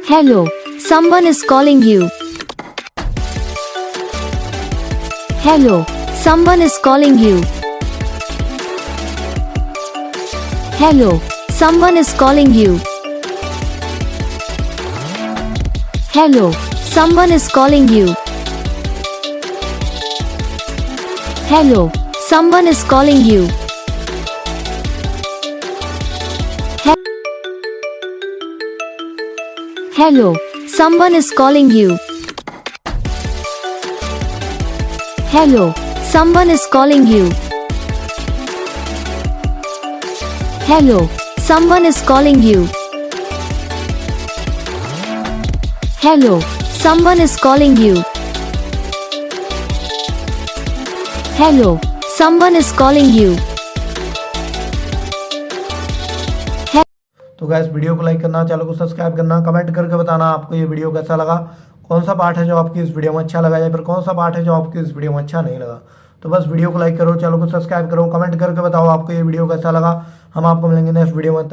Hello, someone is calling you. Hello, someone is calling you. Hello, someone is calling you. Hello, someone is calling you. Hello, someone is calling you. Hello, someone is calling you. Hello, someone is calling you. Hello, someone is calling you. Hello, someone is calling you. Hello, someone is calling you. तो guys video को like करना, channel को subscribe करना, comment करके बताना आपको ये video कैसा लगा, कौन सा पार्ट है जो आपकी इस वीडियो में अच्छा लगा या फिर कौन सा पार्ट है जो आपकी इस वीडियो में अच्छा नहीं लगा। तो बस वीडियो को लाइक करो, चैनल को सब्सक्राइब करो, कमेंट करके बताओ आपको ये वीडियो कैसा लगा। हम आपको मिलेंगे नेक्स्ट वीडियो में।